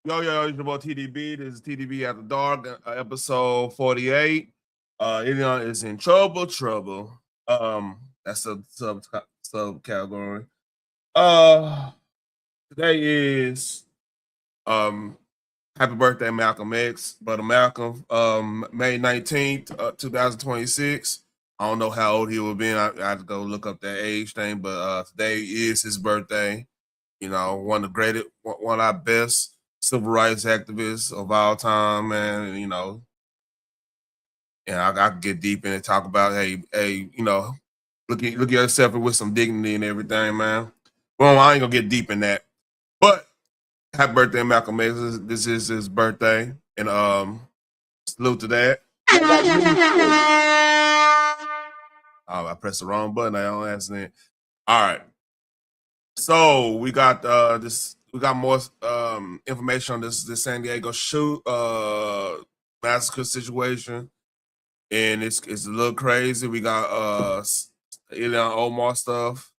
Yo, it's your boy TDB. This is TDB After Dark, episode 48. Ilhan is in trouble. That's a sub category. Uh, Today is um happy birthday, Malcolm X, brother Malcolm. May 19th, 2026. I don't know how old he would be. I have to go look up that age thing, but today is his birthday. You know, one of our best civil rights activists of all time, man. You know, and I can get deep in and talk about, look at yourself with some dignity and everything, man. Well, I ain't gonna get deep in that, but happy birthday, Malcolm X. This is his birthday, and salute to that. Oh, I pressed the wrong button. I don't accident. All right. So we got this. We got more information on this San Diego shoot massacre situation, and it's a little crazy. We got Ilhan Omar stuff,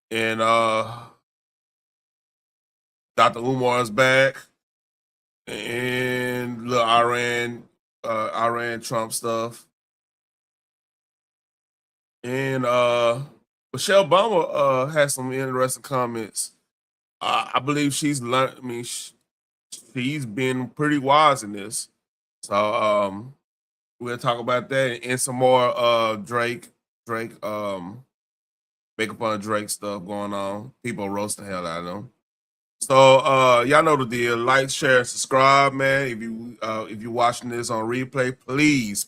and Dr. Umar is back, and little Iran Trump stuff, and Michelle Obama has some interesting comments. I believe she's learned. I mean, she's been pretty wise in this. So we'll talk about that and some more Drake making fun of Drake stuff going on. People roast the hell out of them. So y'all know the deal. Like, share, and subscribe, man. If you're watching this on replay, please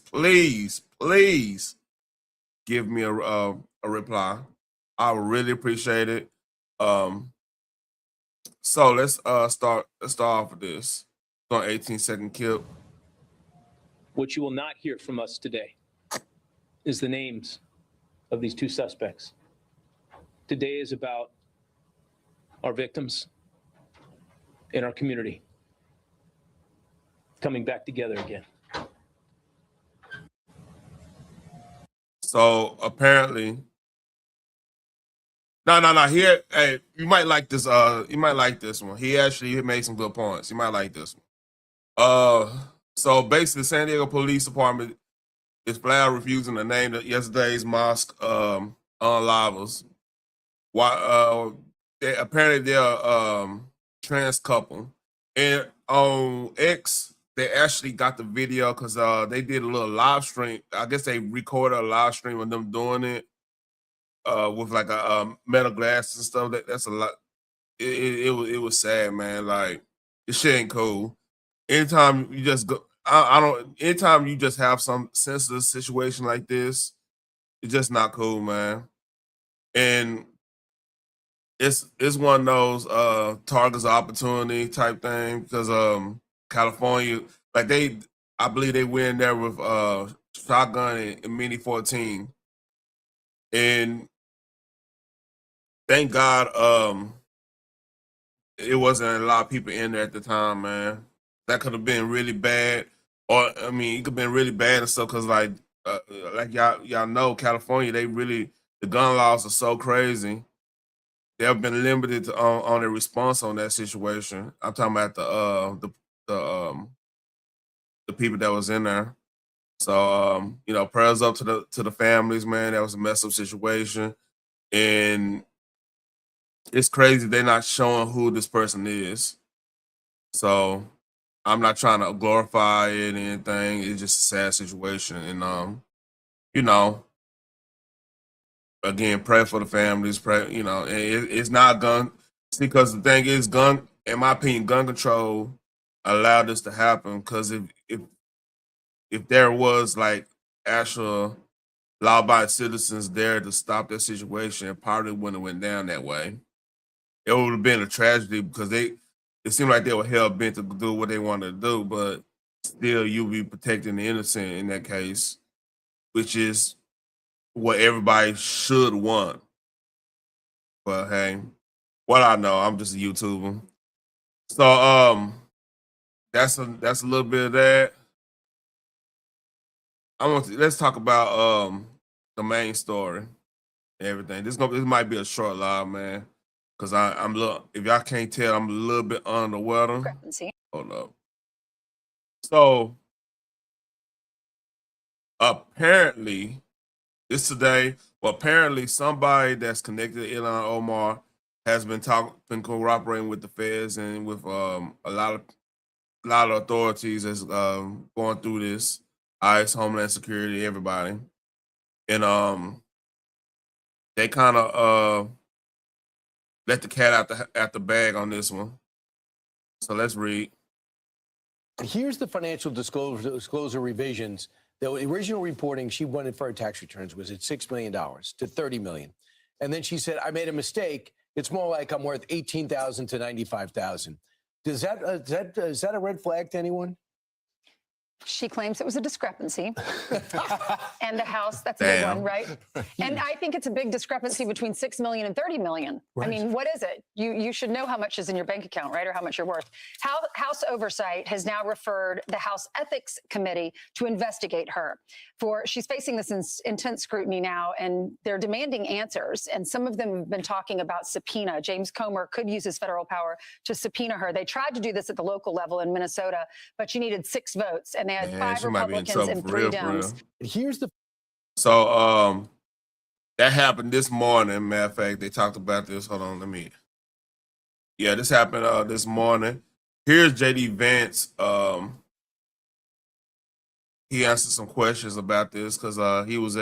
give me a reply. I would really appreciate it. So let's start off with this. It's on 18-second clip. What you will not hear from us today is the names of these two suspects. Today is about our victims in our community coming back together again. So apparently, no. Here, hey, you might like this. You might like this one. He actually made some good points. You might like this one. So basically, the San Diego Police Department is flat refusing to name yesterday's mosque unlivers. Why? They're trans couple, and on X they actually got the video because they did a little live stream. I guess they recorded a live stream of them doing it with like a metal glass and stuff. That's a lot. It was sad, man. Like, this shit ain't cool. Anytime you just go, I don't. Anytime you just have some sensitive situation like this, it's just not cool, man. And it's one of those targets of opportunity type thing because California, like I believe they went in there with shotgun and mini 14, and thank God it wasn't a lot of people in there at the time, man. That could have been really bad, or I mean, it could have been really bad and stuff because like y'all know, California, the gun laws are so crazy. They have been limited on their response on that situation. I'm talking about the people that was in there. So prayers up to the families, man. That was a messed up situation, and it's crazy they're not showing who this person is. So I'm not trying to glorify it or anything. It's just a sad situation, and you know, again, pray for the families. Pray, it's not gun. See, because the thing is, in my opinion, gun control allowed this to happen. Because if there was like actual law-abiding citizens there to stop that situation, it probably wouldn't have went down that way. It would have been a tragedy because it seemed like they were hell bent to do what they wanted to do, but still, you'll be protecting the innocent in that case, which is what everybody should want. But hey, what I know, I'm just a YouTuber. So that's a little bit of that. Let's talk about the main story and everything. This might be a short live, man. because I'm look. If y'all can't tell, I'm a little bit under the weather. Hold up. So apparently, this today. Well, apparently, somebody that's connected to Ilhan Omar has been cooperating with the feds and with a lot of authorities that's going through this. ICE, Homeland Security, everybody, and they kind of let the cat out the bag on this one. So let's read. Here's the financial disclosure revisions. The original reporting she wanted for her tax returns was at $6 million to $30 million. And then she said, I made a mistake. It's more like I'm worth $18,000 to $95,000. Is that a red flag to anyone? She claims it was a discrepancy. And the House, that's a big one, right? And I think it's a big discrepancy between $6 million and $30 million. Right. I mean, what is it? You should know how much is in your bank account, right? Or how much you're worth. House Oversight has now referred the House Ethics Committee to investigate her. She's facing this intense scrutiny now, and they're demanding answers. And some of them have been talking about subpoena. James Comer could use his federal power to subpoena her. They tried to do this at the local level in Minnesota, but she needed 6 votes, and they had 5 Republicans and 3 Dems. Here's the So that happened this morning. Matter of fact, they talked about this. Hold on, yeah, this happened this morning. Here's JD Vance. He answered some questions about this because he was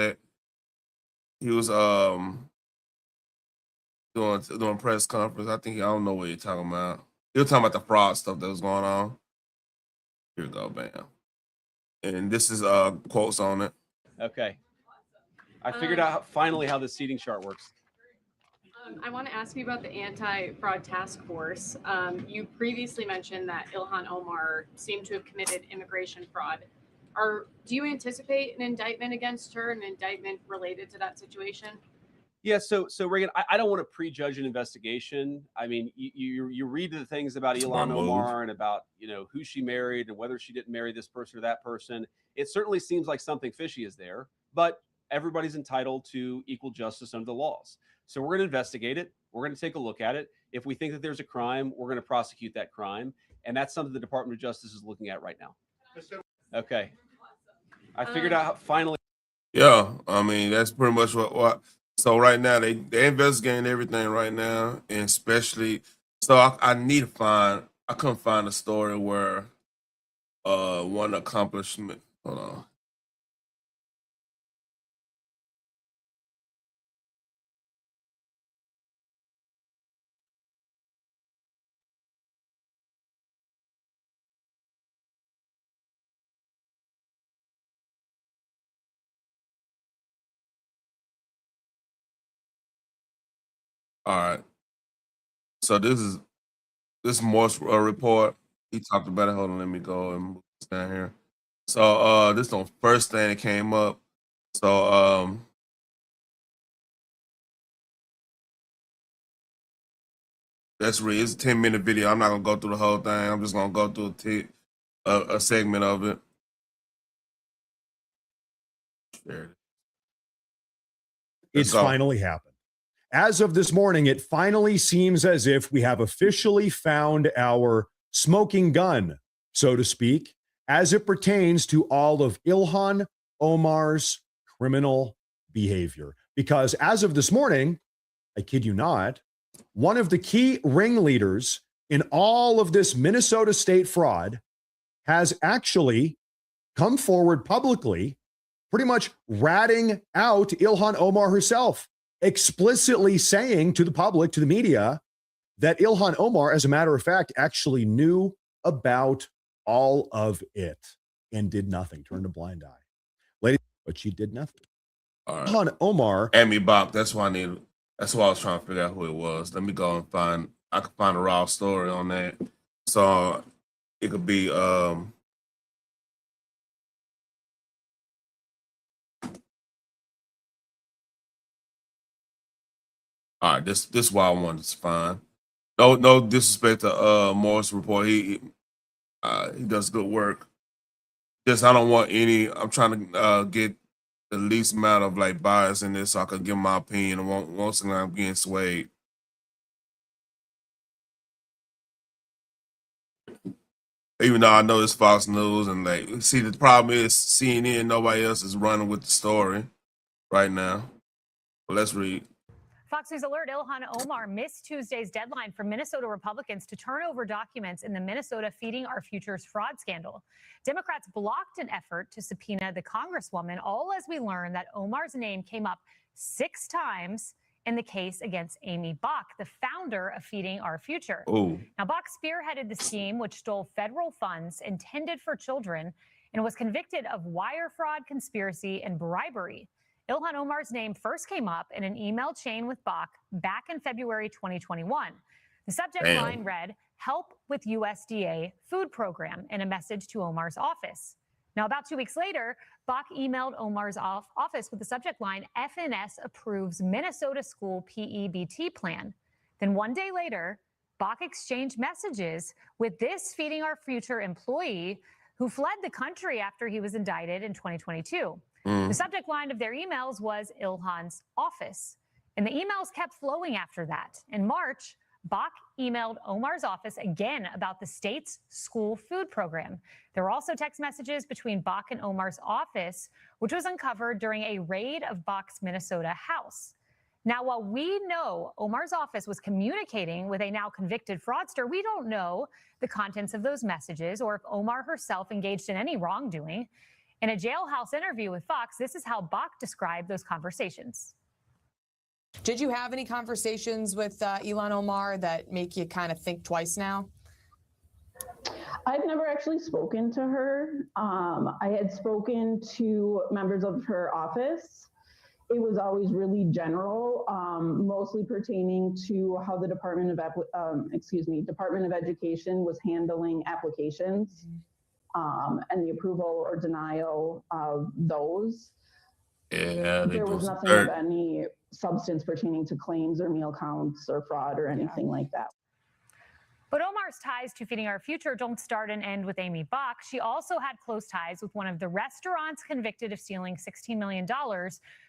doing press conference. I don't know what you're talking about. He was talking about the fraud stuff that was going on. Here we go, bam. And this is quotes on it. Okay. I figured out finally how the seating chart works. I want to ask you about the anti-fraud task force. You previously mentioned that Ilhan Omar seemed to have committed immigration fraud. Do you anticipate an indictment against her, an indictment related to that situation? Yeah, so Reagan, I don't want to prejudge an investigation. I mean, you read the things about Ilhan Omar and about, who she married and whether she didn't marry this person or that person. It certainly seems like something fishy is there, but everybody's entitled to equal justice under the laws. So we're going to investigate it. We're going to take a look at it. If we think that there's a crime, we're going to prosecute that crime. And that's something the Department of Justice is looking at right now. Okay. I figured out finally. Yeah, I mean, that's pretty much what so right now they're investigating everything right now, and especially I need to find. I couldn't find a story where one accomplishment. Hold on. All right. So this is Morse report. He talked about it. Hold on, let me go and move this down here. So this is the first thing that came up. So let's read. It's a 10-minute video. I'm not gonna go through the whole thing. I'm just gonna go through a segment of it. It's finally happened. As of this morning, it finally seems as if we have officially found our smoking gun, so to speak, as it pertains to all of Ilhan Omar's criminal behavior. Because as of this morning, I kid you not, one of the key ringleaders in all of this Minnesota state fraud has actually come forward publicly, pretty much ratting out Ilhan Omar herself, explicitly saying to the public, to the media, that Ilhan Omar, as a matter of fact, actually knew about all of it and did nothing, turned a blind eye. But she did nothing. All right. Ilhan Omar. Amy Bach, that's why I was trying to figure out who it was. Let me go and I could find a raw story on that. So it could be all right, this is why I wanted to find. No disrespect to Morris report. He does good work. Just I don't want any. I'm trying to get the least amount of bias in this, so I can give my opinion. And once again, I'm getting swayed. Even though I know it's Fox News, and like, see, the problem is CNN, nobody else is running with the story right now. But let's read. Fox News alert: Ilhan Omar missed Tuesday's deadline for Minnesota Republicans to turn over documents in the Minnesota Feeding Our Futures fraud scandal. Democrats blocked an effort to subpoena the Congresswoman, all as we learn that Omar's name came up 6 times in the case against Amy Bach, the founder of Feeding Our Future. Oh, Now, Bach spearheaded the scheme, which stole federal funds intended for children and was convicted of wire fraud, conspiracy, and bribery. Ilhan Omar's name first came up in an email chain with Bach back in February 2021. The subject line read, "Help with USDA food program," in a message to Omar's office. Now, about 2 weeks later, Bach emailed Omar's office with the subject line, "FNS approves Minnesota school PEBT plan." Then 1 day later, Bach exchanged messages with this Feeding Our Future employee who fled the country after he was indicted in 2022. The subject line of their emails was Ilhan's office. And the emails kept flowing after that. In March, Bach emailed Omar's office again about the state's school food program. There were also text messages between Bach and Omar's office, which was uncovered during a raid of Bach's Minnesota house. Now, while we know Omar's office was communicating with a now convicted fraudster, we don't know the contents of those messages or if Omar herself engaged in any wrongdoing. In a jailhouse interview with Fox, this is how Bach described those conversations. Did you have any conversations with Ilhan Omar that make you kind of think twice now? I've never actually spoken to her. I had spoken to members of her office. It was always really general, mostly pertaining to how the Department of Education was handling applications and the approval or denial of those. yeah, There was nothing of any substance pertaining to claims or meal counts or fraud or anything like that. But Omar's ties to Feeding Our Future don't start and end with Amy Bach. She also had close ties with one of the restaurants convicted of stealing $16 million,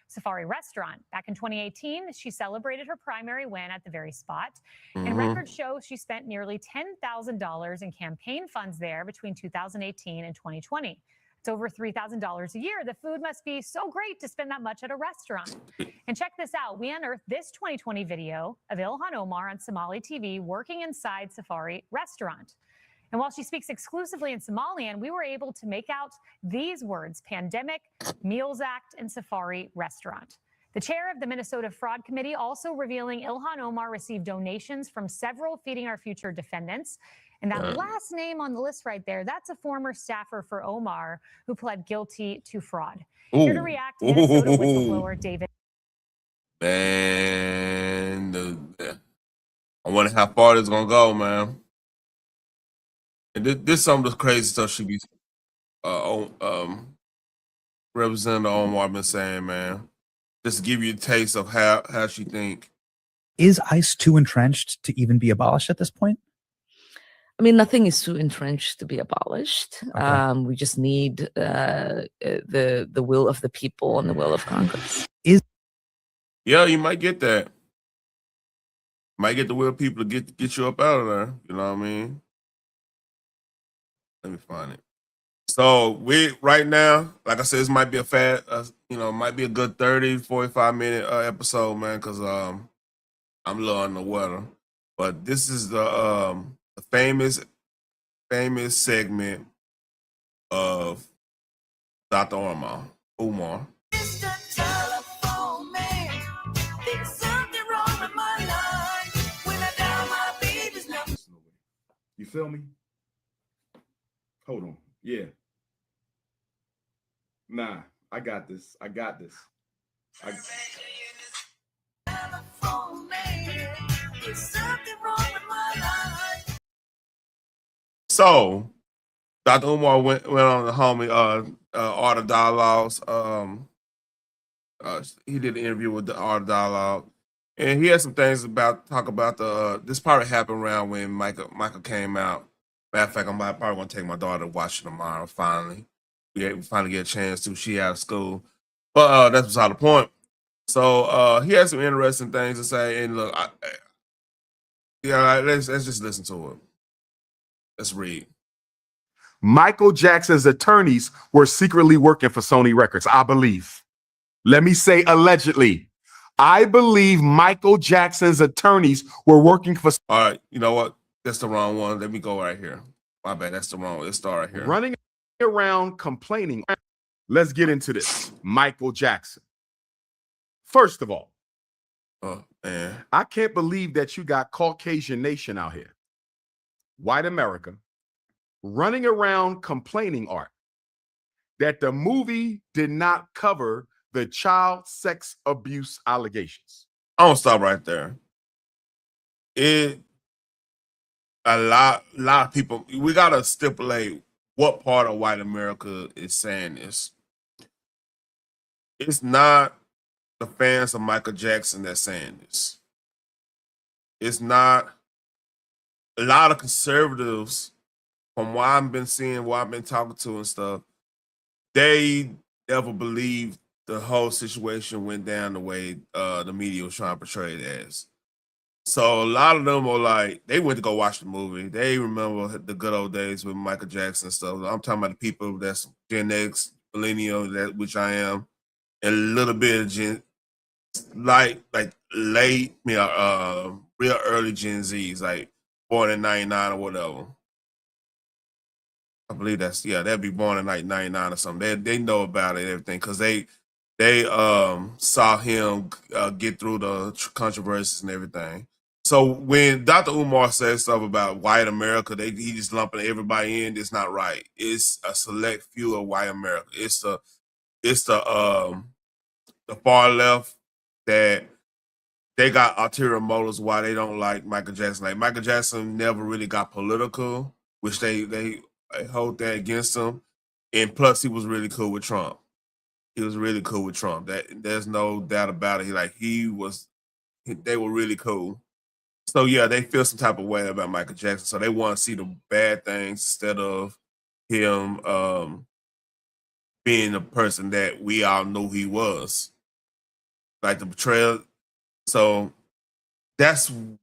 Safari Restaurant. Back in 2018, she celebrated her primary win at the very spot. And records show she spent nearly $10,000 in campaign funds there between 2018 and 2020. It's over $3,000 a year. The food must be so great to spend that much at a restaurant. And check this out. We unearthed this 2020 video of Ilhan Omar on Somali TV working inside Safari Restaurant. And while she speaks exclusively in Somalian, we were able to make out these words: Pandemic, Meals Act, and Safari Restaurant. The chair of the Minnesota Fraud Committee also revealing Ilhan Omar received donations from several Feeding Our Future defendants. And that last name on the list right there, that's a former staffer for Omar who pled guilty to fraud. Here to react, Minnesota whistleblower David. Man, I wonder how far this is going to go, man. And this some of the crazy stuff she be Representative Omar been saying, man. Just to give you a taste of how she think. Is ICE too entrenched to even be abolished at this point? I mean, nothing is too entrenched to be abolished. Okay. We just need the will of the people and the will of Congress. Yeah, you might get that. Might get the will of people to get you up out of there. You know what I mean? Let me find it. So we right now, like I said, this might be might be a good 30, 45-minute episode, man, because I'm a little under the weather. But this is the famous segment of Dr. Umar. You feel me? Hold on. Yeah. Nah, I got this. So, Dr. Umar went on the homie Art of Dialogues. He did an interview with the Art of Dialogue, and he had some things talk about the. This probably happened around when Michael came out. Matter of fact, I'm probably gonna take my daughter to watch it tomorrow. Finally, we finally get a chance to. She out of school, but that's beside the point. So he had some interesting things to say, and look, let's just listen to it. Let's read. Michael Jackson's attorneys were secretly working for Sony Records, I believe. Let me say allegedly. I believe Michael Jackson's attorneys were working for. All right, you know what? That's the wrong one. Let me go right here. My bad. That's the wrong one. Let's start right here. Running around complaining. Let's get into this. Michael Jackson. First of all, oh man, I can't believe that you got Caucasian Nation out here, white America, running around complaining, Art, that the movie did not cover the child sex abuse allegations. I'm gonna stop right there. A lot of people, we gotta stipulate what part of white America is saying this. It's not the fans of Michael Jackson that's saying this. It's not a lot of conservatives, from what I've been seeing, what I've been talking to and stuff, they never believed the whole situation went down the way the media was trying to portray it as. So a lot of them are like, they went to go watch the movie. They remember the good old days with Michael Jackson and stuff. I'm talking about the people that's Gen X, millennial, that which I am, and a little bit of Gen, like late, real early Gen Zs, like born in 99 or whatever. I believe that'd be born in like 99 or something. They know about it and everything because they saw him get through the controversies and everything. So when Dr. Umar says stuff about white America, he just lumping everybody in. It's not right. It's a select few of white America. It's the far left that they got ulterior motives why they don't like Michael Jackson. Like Michael Jackson never really got political, which they hold that against him. And plus, he was really cool with Trump. He was really cool with Trump. There's no doubt about it. They were really cool. So yeah, they feel some type of way about Michael Jackson. So they want to see the bad things instead of him being the person that we all knew he was. Like the betrayal. So that's what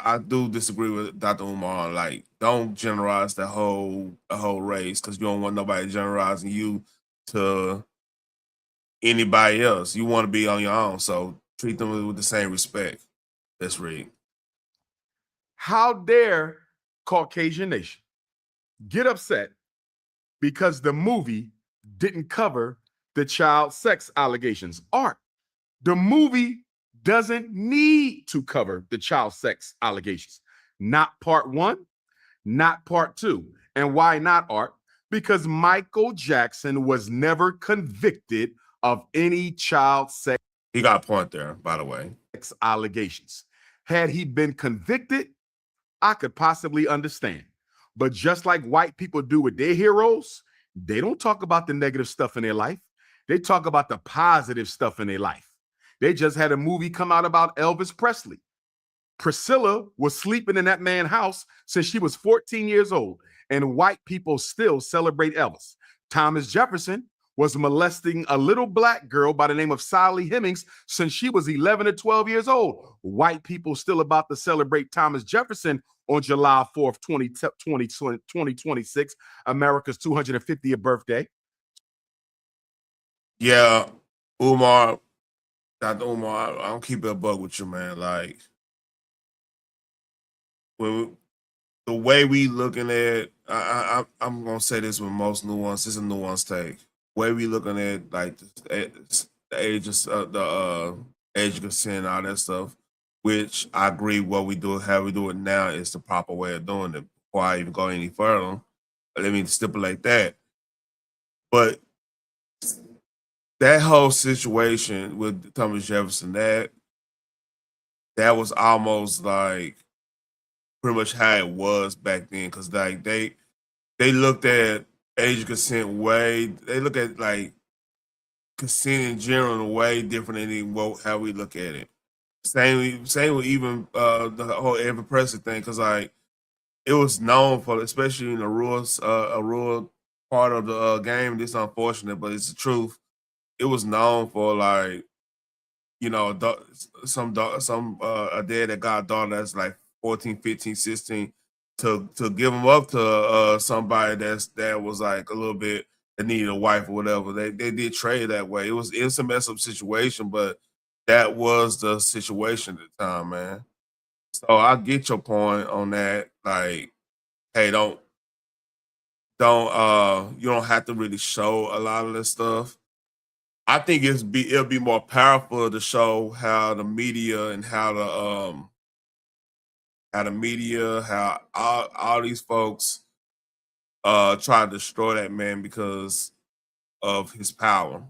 I do disagree with Dr. Umar on. Like, don't generalize the whole race because you don't want nobody generalizing you to anybody else. You want to be on your own, so treat them with the same respect. Let's read. How dare Caucasian Nation get upset because the movie didn't cover the child sex allegations? Art, the movie doesn't need to cover the child sex allegations. Not part one, not part two. And why not, Art? Because Michael Jackson was never convicted of any child sex. He got a point there, by the way. Allegations. Had he been convicted, I could possibly understand. But just like white people do with their heroes, they don't talk about the negative stuff in their life. They talk about the positive stuff in their life. They just had a movie come out about Elvis Presley. Priscilla was sleeping in that man's house since she was 14 years old, and white people still celebrate Elvis. Thomas Jefferson was molesting a little black girl by the name of Sally Hemings since she was 11 or 12 years old. White people still about to celebrate Thomas Jefferson on July 4th, 2026, America's 250th birthday. Yeah, Umar, Dr. Umar, I don't keep it a bug with you, man. Like, when the way we looking at, I'm gonna say this with most nuance. It's a nuanced take. Way we looking at like the age of the age of consent, all that stuff, which I agree. What we do, how we do it now, is the proper way of doing it. Before I even go any further, let me stipulate that. But that whole situation with Thomas Jefferson, that was almost like pretty much how it was back then, because like they looked at age of consent they look at like consent in general in a way different than how we look at it. Same with even the whole Ever Presley thing, because like it was known for, especially in a rural part of the game. This is unfortunate, but it's the truth. It was known for like, you know, a dad that got a daughter that's like 14, 15, 16. to give him up to somebody that was like a little bit that needed a wife or whatever. They did trade that way. It's a mess up situation, but that was the situation at the time, man. So I get your point on that. Like, hey, you don't have to really show a lot of this stuff. I think it'll be more powerful to show how the media and how all these folks try to destroy that man because of his power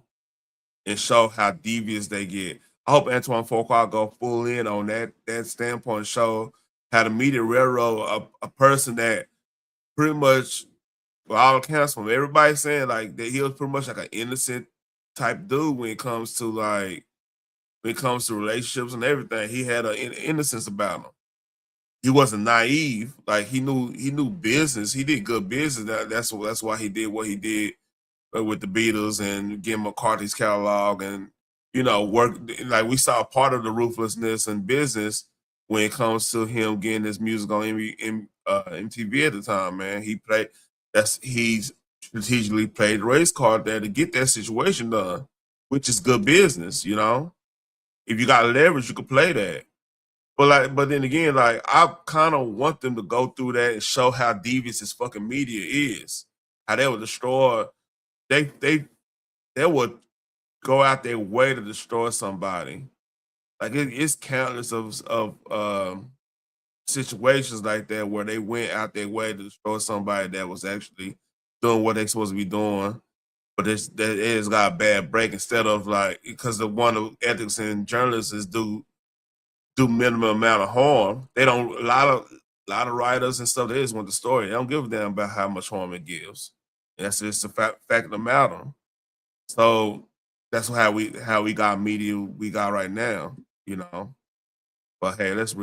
and show how devious they get. I hope Antoine Fuqua go full in on that standpoint, show how the media railroad a person that pretty much, well, all accounts from everybody saying like that he was pretty much like an innocent type dude when it comes to relationships and everything. He had an innocence about him. He wasn't naive. Like he knew business. He did good business. That's why he did what he did with the Beatles and getting McCarthy's catalog and work. Like we saw part of the ruthlessness in business when it comes to him getting his music on MTV at the time. Man, he's strategically played the race card there to get that situation done, which is good business. If you got leverage, you can play that. But then again, like I kind of want them to go through that and show how devious this fucking media is. How they would destroy. They would go out their way to destroy somebody. Like it's countless of situations like that where they went out their way to destroy somebody that was actually doing what they're supposed to be doing. But it has got a bad break instead of like because the one of ethics and journalists is do minimum amount of harm. They don't a lot of writers and stuff. They just want the story. They don't give a damn about how much harm it gives. That's just the fact of the matter. So that's how we got media we got right now. But hey, let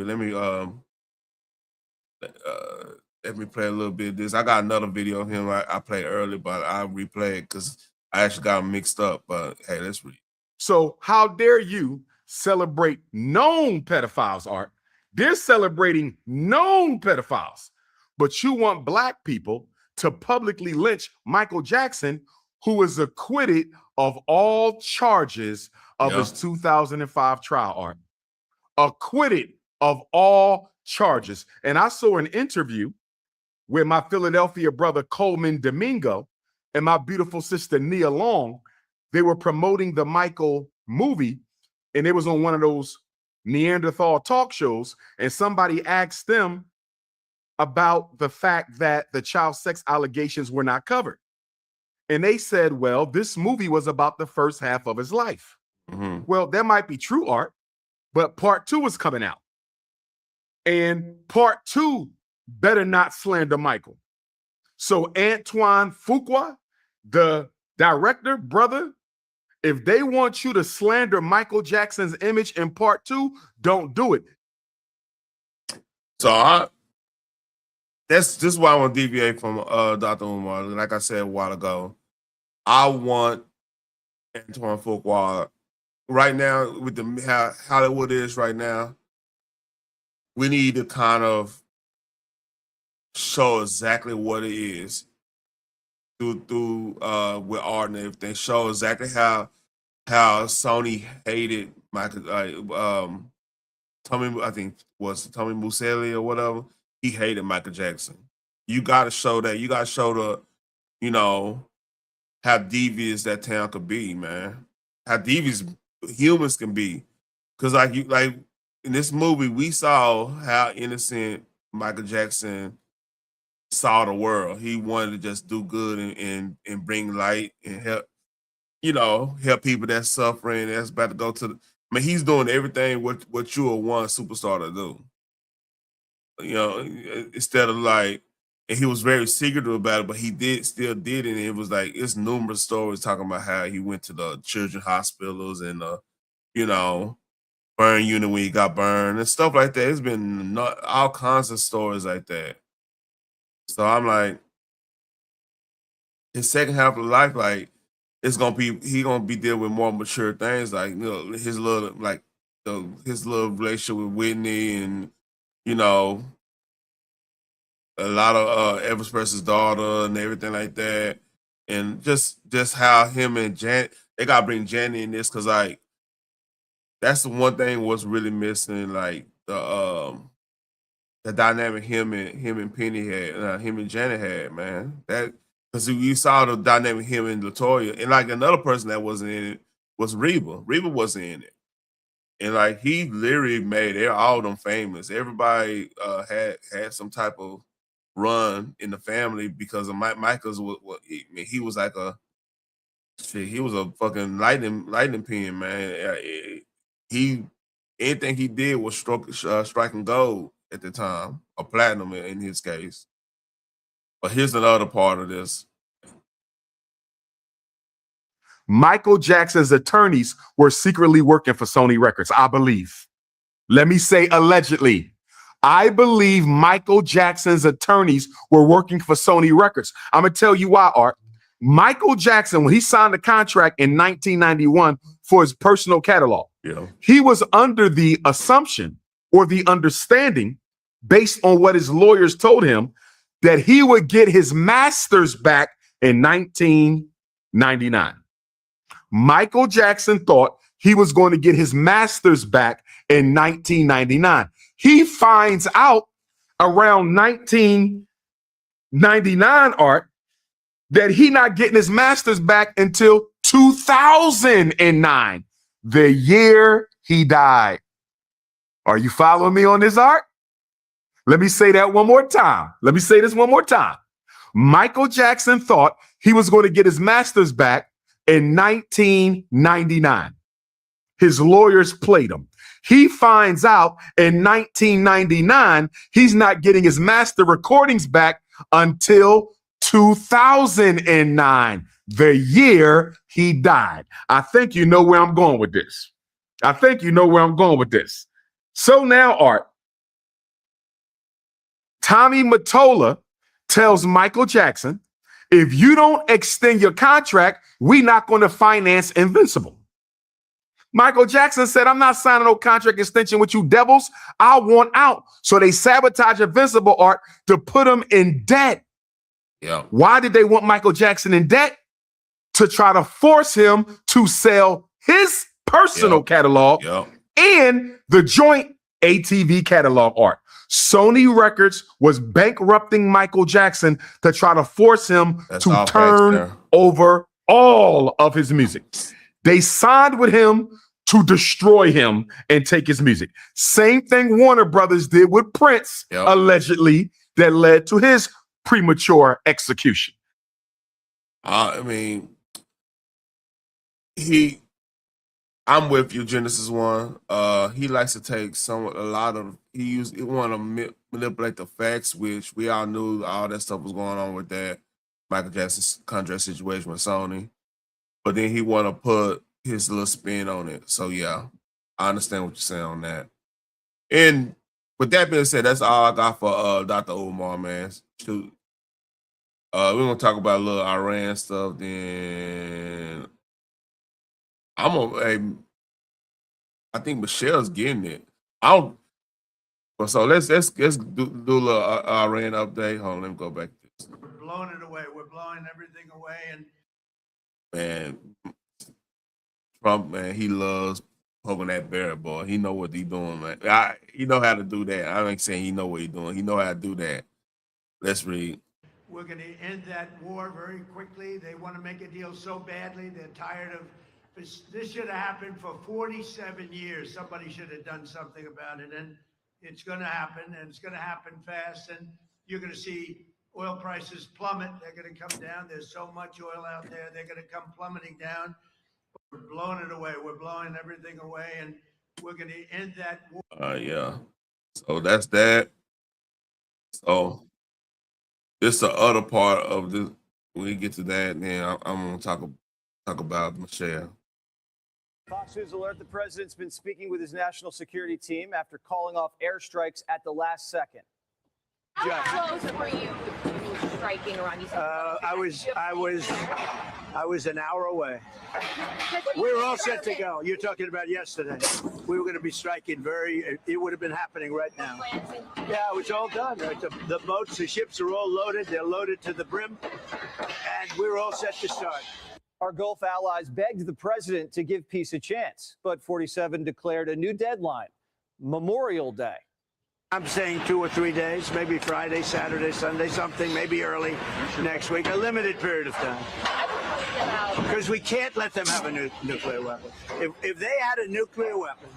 me play a little bit of this. I got another video of him I played earlier, but I replay it because I actually got them mixed up. But hey, let's read. So how dare you celebrate known pedophiles, Art? They're celebrating known pedophiles. But you want Black people to publicly lynch Michael Jackson, who was acquitted of all charges of his 2005 trial, Art. Acquitted of all charges. And I saw an interview with my Philadelphia brother Coleman Domingo and my beautiful sister Nia Long. They were promoting the Michael movie, and it was on one of those Neanderthal talk shows, and somebody asked them about the fact that the child sex allegations were not covered. And they said, well, this movie was about the first half of his life. Mm-hmm. Well, that might be true, Art, but part 2 is coming out. And part 2 better not slander Michael. So Antoine Fuqua, the director, brother, if they want you to slander Michael Jackson's image in part 2, don't do it. So this is why I want to deviate from Dr. Umar. Like I said a while ago, I want Antoine Fuqua right now with how Hollywood is right now. We need to kind of show exactly what it is through with art and everything. Show exactly how Sony hated Michael. Tommy, I think was Tommy Muselli or whatever. He hated Michael Jackson. You got to show that. You got to show how devious that town could be, man. How devious humans can be. Because like in this movie, we saw how innocent Michael Jackson saw the world. He wanted to just do good and bring light and help, help people that's suffering, that's about to go to the. I mean, he's doing everything what you would want a superstar to do. Instead of like, and he was very secretive about it, but he still did it. And it was like, it's numerous stories talking about how he went to the children's hospitals and burn unit when he got burned and stuff like that. It's been all kinds of stories like that. So I'm like, his second half of life, like, he gonna be dealing with more mature things, like his little relationship with Whitney and a lot of Elvis Presley's daughter and everything like that, and just how him and they gotta bring Janet in this because like that's the one thing was really missing, like the dynamic him and Penny had, him and Janet had, man. That because you saw the dynamic him and Latoya, and like another person that wasn't in it was Reba. Reba wasn't in it, and like he literally made all of them famous. Everybody had some type of run in the family because of Michael's. He was like he was a fucking lightning pin, man. He anything he did was striking gold at the time, or platinum in his case. But here's another part of this. Michael Jackson's attorneys were secretly working for Sony Records, I believe. Let me say allegedly. I believe Michael Jackson's attorneys were working for Sony Records. I'm going to tell you why, Art. Michael Jackson, when he signed the contract in 1991 for his personal catalog, he was under the assumption or the understanding, based on what his lawyers told him, that he would get his masters back in 1999. Michael Jackson thought he was going to get his masters back in 1999. He finds out around 1999, Art, that he not getting his masters back until 2009, the year he died. Are you following me on this, Art? Let me say that one more time. Let me say this one more time. Michael Jackson thought he was going to get his masters back in 1999. His lawyers played him. He finds out in 1999 he's not getting his master recordings back until 2009, the year he died. I think you know where I'm going with this. So now, Art, Tommy Mottola tells Michael Jackson, if you don't extend your contract, we're not going to finance Invincible. Michael Jackson said, I'm not signing no contract extension with you devils. I want out. So they sabotage Invincible, Art, to put him in debt. Yeah. Why did they want Michael Jackson in debt? To try to force him to sell his personal catalog and the joint ATV catalog, Art. Sony Records was bankrupting Michael Jackson to try to force him to turn over all of his music. They signed with him to destroy him and take his music. Same thing Warner Brothers did with Prince, allegedly, that led to his premature execution. I mean, I'm with you, Genesis One. He likes to take he want to manipulate the facts, which we all knew all that stuff was going on with that Michael Jackson's contract situation with Sony. But then he want to put his little spin on it. So yeah, I understand what you're saying on that. And with that being said, that's all I got for Dr. Umar, man. We're gonna talk about a little Iran stuff, then I think Michelle's getting it. So let's do a little Iran update. Hold on, let me go back to this. We're blowing it away. We're blowing everything away, and man, Trump, man, he loves poking that bear, boy. He know what he doing, man. He know how to do that. I ain't saying he know what he doing. He know how to do that. Let's read. We're going to end that war very quickly. They want to make a deal so badly. They're tired of this. This should have happened for 47 years. Somebody should have done something about it, and it's going to happen, and it's going to happen fast, and you're going to see oil prices plummet. They're going to come down. There's so much oil out there. They're going to come plummeting down. We're blowing it away. We're blowing everything away, and we're going to end that war. Yeah. So that's that. So this is the other part of this. When we get to that, then I'm going to talk about Michelle. Fox News alert: the president's been speaking with his national security team after calling off airstrikes at the last second. How close were you striking Iran? I was I was an hour away. We were all set to go. You're talking about yesterday. We were going to be striking it would have been happening right now. Yeah, it was all done. Right? The boats, the ships are all loaded. They're loaded to the brim. And we were all set to start. Our Gulf allies begged the president to give peace a chance, but 47 declared a new deadline, Memorial Day. I'm saying 2 or 3 days, maybe Friday, Saturday, Sunday, something, maybe early next week, a limited period of time. Because we can't let them have a nuclear weapon. If they had a nuclear weapon,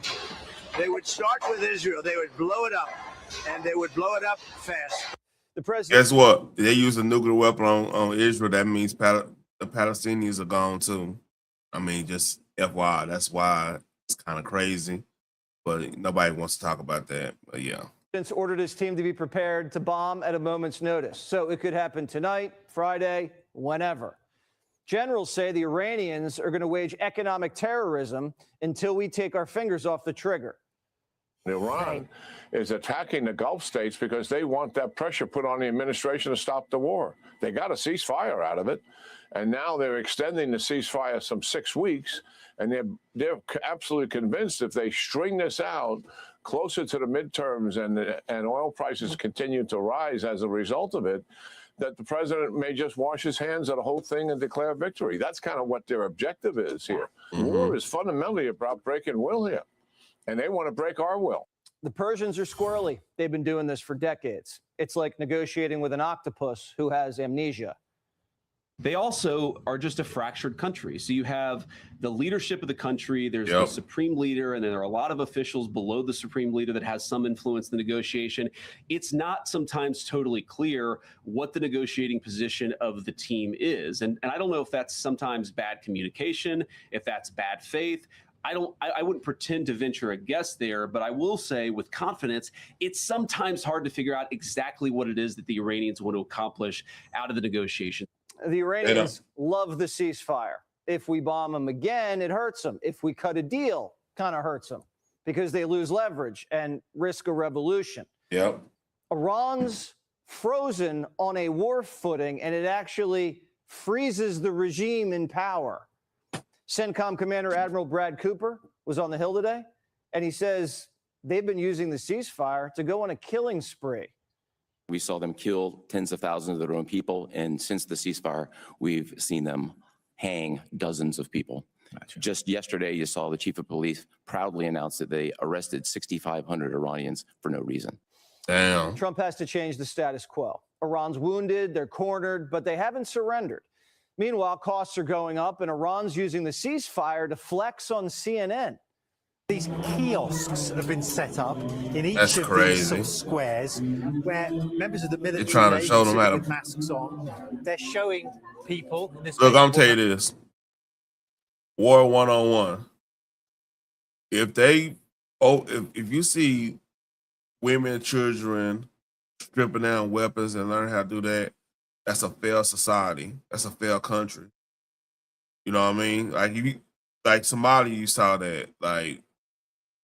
they would start with Israel. They would blow it up, and they would blow it up fast. The president. Guess what? They use a nuclear weapon on Israel. That means the Palestinians are gone too. I mean, just FYI. That's why it's kind of crazy, but nobody wants to talk about that. But yeah. Ordered his team to be prepared to bomb at a moment's notice. So it could happen tonight, Friday, whenever. Generals say the Iranians are going to wage economic terrorism until we take our fingers off the trigger. Iran is attacking the Gulf states because they want that pressure put on the administration to stop the war. They got a ceasefire out of it, and now they're extending the ceasefire some 6 weeks, and they're absolutely convinced if they string this out closer to the midterms and oil prices continue to rise as a result of it, that the president may just wash his hands of the whole thing and declare victory. That's kind of what their objective is here. War is fundamentally about breaking will here, and they want to break our will. The Persians are squirrely. They've been doing this for decades. It's like negotiating with an octopus who has amnesia. They also are just a fractured country. So you have the leadership of the country, there's the supreme leader, and there are a lot of officials below the supreme leader that has some influence in the negotiation. It's not sometimes totally clear what the negotiating position of the team is. And I don't know if that's sometimes bad communication, if that's bad faith. I wouldn't pretend to venture a guess there, but I will say with confidence, it's sometimes hard to figure out exactly what it is that the Iranians want to accomplish out of the negotiation. The Iranians love the ceasefire. If we bomb them again, it hurts them. If we cut a deal, kind of hurts them because they lose leverage and risk a revolution. Yep. Iran's frozen on a war footing, and it actually freezes the regime in power. CENTCOM Commander Admiral Brad Cooper was on the Hill today, and he says they've been using the ceasefire to go on a killing spree. We saw them kill tens of thousands of their own people, and since the ceasefire, we've seen them hang dozens of people. Gotcha. Just yesterday, you saw the chief of police proudly announce that they arrested 6,500 Iranians for no reason. Damn. Trump has to change the status quo. Iran's wounded, they're cornered, but they haven't surrendered. Meanwhile, costs are going up, and Iran's using the ceasefire to flex on CNN. These kiosks have been set up in each That's of crazy. these sort of squares where members of the military They're trying to show them how to with masks on. They're showing people. In this Look, case, I'm tell you this. War 101. If you see women and children stripping down weapons and learn how to do that, that's a failed society. That's a failed country. You know what I mean? Like Somalia, you saw that. Like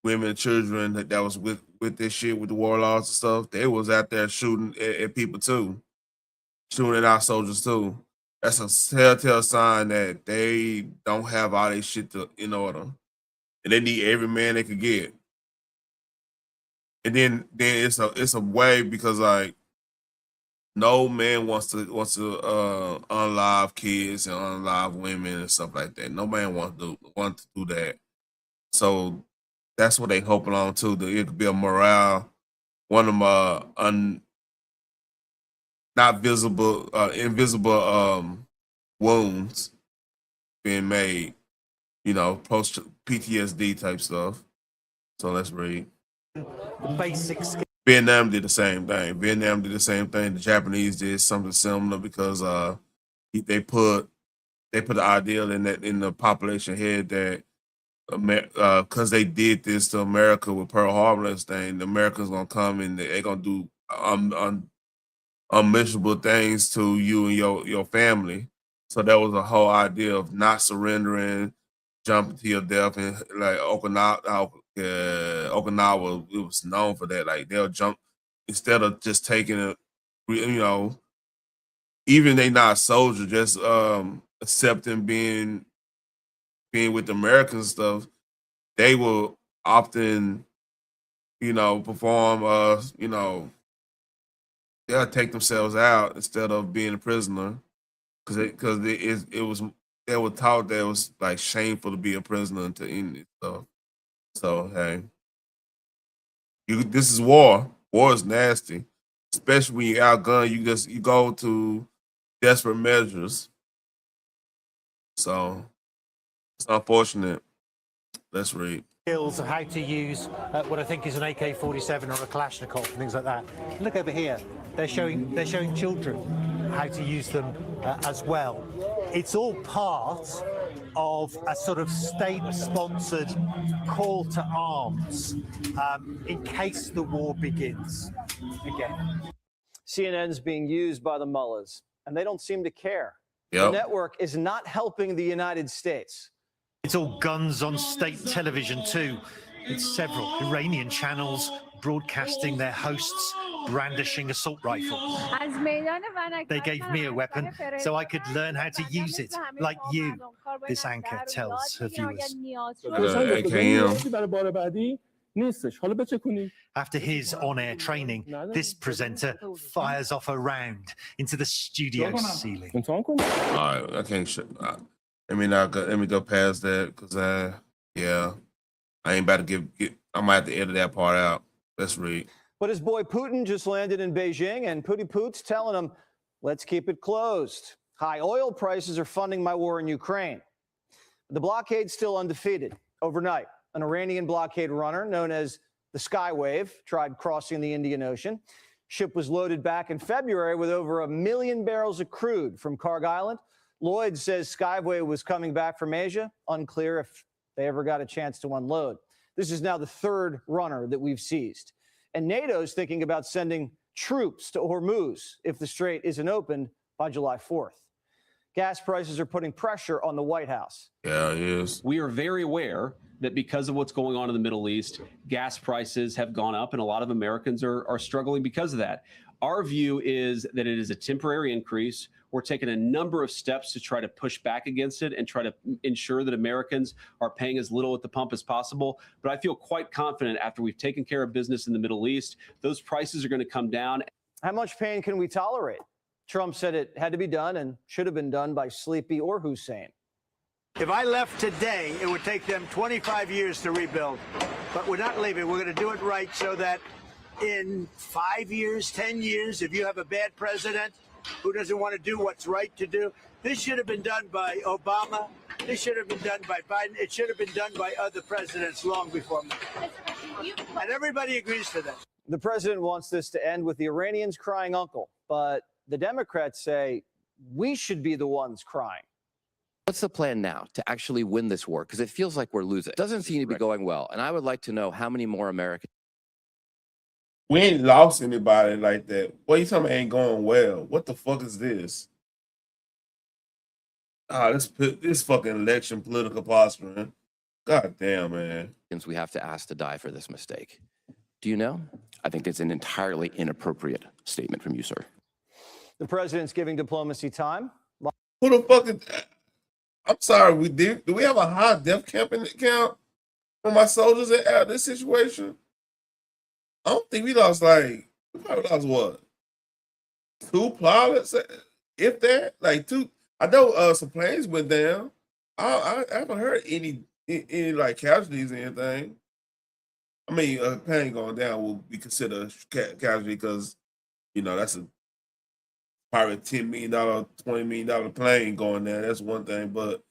women and children that was with this shit with the warlords and stuff. They was out there shooting at people too, shooting at our soldiers too. That's a telltale sign that they don't have all their shit in order, and they need every man they could get. And then it's a way because like no man wants to unalive kids and unalive women and stuff like that. No man want to do that. So that's what they hoping on too. That it could be a morale, one of them invisible wounds being made, post PTSD type stuff. So let's read. Basics. Vietnam did the same thing. The Japanese did something similar because they put the ideal in the population head that because they did this to America with Pearl Harbor thing, the Americans gonna come and they're gonna do unmentionable things to you and your family. So that was a whole idea of not surrendering, jumping to your death, and like Okinawa, it was known for that. Like they'll jump instead of just taking it, even they not soldiers, just accepting being with the American stuff, they will often, perform, they'll take themselves out instead of being a prisoner, because they were taught that it was like shameful to be a prisoner and to end it. So hey, this is war. War is nasty, especially when you're outgunned. You go to desperate measures. So it's unfortunate. Let's read. Skills of how to use what I think is an AK-47 or a Kalashnikov and things like that. Look over here. They're showing children how to use them as well. It's all part of a sort of state-sponsored call to arms in case the war begins again. CNN's being used by the mullahs, and they don't seem to care. Yep. The network is not helping the United States. It's all guns on state television too. It's several Iranian channels broadcasting their hosts brandishing assault rifles. They gave me a weapon so I could learn how to use it, like you, this anchor tells her viewers. After his on-air training, this presenter fires off a round into the studio ceiling. All right, I can't. Let me go past that because I ain't about to I might have to edit that part out. Let's read. But his boy Putin just landed in Beijing, and Pooty Poot's telling him, let's keep it closed. High oil prices are funding my war in Ukraine. The blockade's still undefeated. Overnight, an Iranian blockade runner known as the Skywave tried crossing the Indian Ocean. Ship was loaded back in February with over 1 million barrels of crude from Karg Island. Lloyd says Skyway was coming back from Asia. Unclear if they ever got a chance to unload. This is now the third runner that we've seized. And NATO's thinking about sending troops to Hormuz if the strait isn't opened by July 4th. Gas prices are putting pressure on the White House. Yeah, it is. We are very aware that because of what's going on in the Middle East, gas prices have gone up, and a lot of Americans are struggling because of that. Our view is that it is a temporary increase. We're taking a number of steps to try to push back against it and try to ensure that Americans are paying as little at the pump as possible. But I feel quite confident after we've taken care of business in the Middle East, those prices are going to come down. How much pain can we tolerate? Trump said it had to be done and should have been done by Sleepy or Hussein. If I left today, it would take them 25 years to rebuild. But we're not leaving. We're going to do it right so that in 5 years, 10 years, if you have a bad president who doesn't want to do what's right to do, this should have been done by Obama. This should have been done by Biden. It should have been done by other presidents long before me. And everybody agrees to that. The president wants this to end with the Iranians crying uncle, but the Democrats say we should be the ones crying. What's the plan now to actually win this war? Because it feels like we're losing. It doesn't seem to be going well. And I would like to know how many more Americans. We ain't lost anybody like that. What you talking about ain't going well? What the fuck is this? This fucking election political posturing. God damn, man. We have to ask to die for this mistake. Do you know? I think it's an entirely inappropriate statement from you, sir. The president's giving diplomacy time. Who the fuck is that? I'm sorry, do we have a high death count for my soldiers at this situation? I don't think we probably lost what? 2 pilots, if that, like 2. I know some planes went down. I haven't heard any like casualties or anything. I mean, a plane going down will be considered casualty because that's probably a $10 million, $20 million plane going there. That's one thing, but